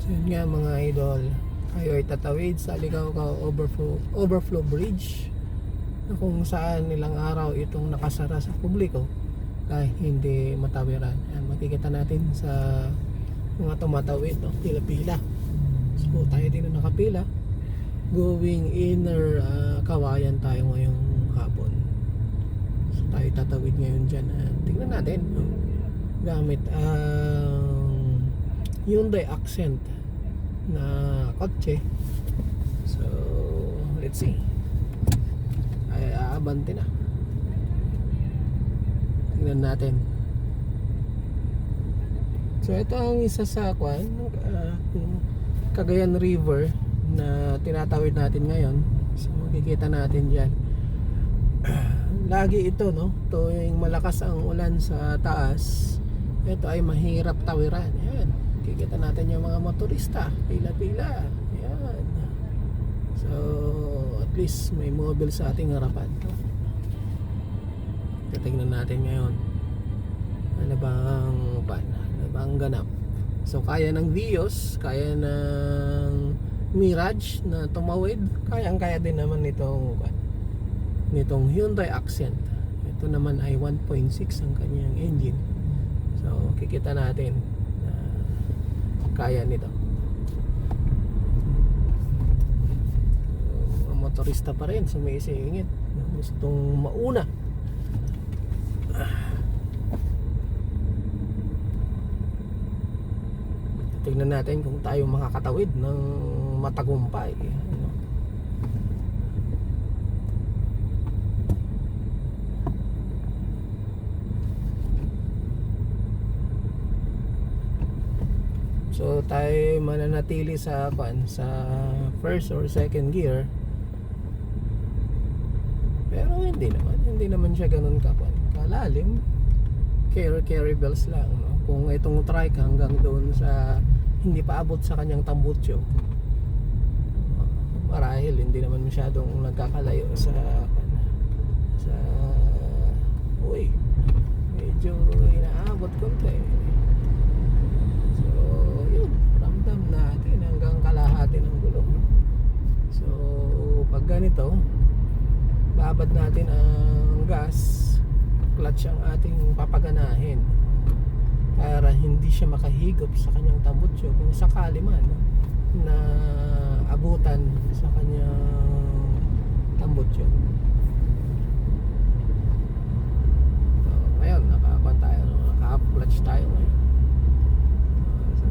Yun nga mga idol, kayo ay tatawid sa Ligaw-Gaw Overflow Bridge na kung saan ilang araw itong nakasara sa publiko kahit hindi matawiran. Yan, makikita natin sa mga tumatawid, no? Pila-pila. So tayo din na nakapila going inner Kawayan tayo ngayong hapon. So tayo tatawid ngayon dyan. Tingnan natin, no? Gamit ang Hyundai Accent na kotse. So let's see, ay aabante na. Tingnan natin. So ito ang isa sa Cagayan River na tinatawid natin ngayon. So makikita natin dyan lagi ito, no? Tuwing malakas ang ulan sa taas, ito ay mahirap tawiran. Yan, makikita natin yung mga motorista pila-pila. Yan. So at least may mobile sa ating harapan, no? Titingnan natin ngayon ano bang ganap. So kaya ng Vios, kaya ng Mirage na tumawid, kayang-kaya din naman nitong Hyundai Accent. Ito naman ay 1.6 ang kanyang engine. So kikita natin na kaya nito. So, motorista pa rin sumisingit, gustong mauna. Tignan natin kung tayo makakatawid ng matagumpay, ano? So tayo mananatili sa first or second gear. Pero hindi naman siya ganun kalalim. Carry bells lang, no? Kung itong trike hanggang doon sa hindi pa abot sa kanyang tambutso, marahil hindi naman masyadong nagkakalayo sa uy, medyo inaabot konti. So yun, ramdam natin hanggang kalahati ng gulong. So pag ganito, babad natin ang gas, clutch ang ating papaganahin para hindi siya makahigop sa kanyang tambutso kung sakali man na abutan sa kanyang tambutso. So ngayon naka-clutch tayo ngayon. So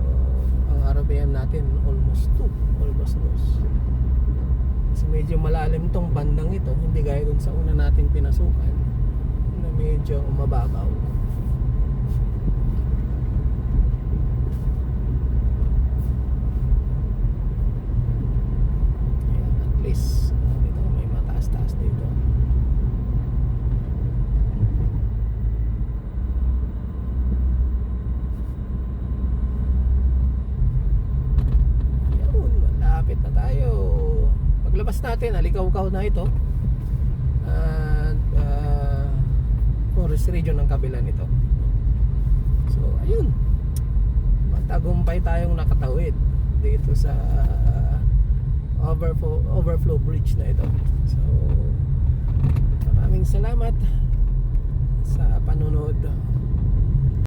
ang RPM natin almost 2. So medyo malalim tong bandang ito, hindi gaya dun sa una nating pinasukan na medyo mababaw. Dito may mataas-taas dito. Ayun, malapit na tayo. Paglabas natin, Ligaw-Gaw na ito. At forest region ng kabila nito. So ayun, matagumpay tayong nakatawid dito sa overflow bridge na ito. So maraming salamat sa panonood.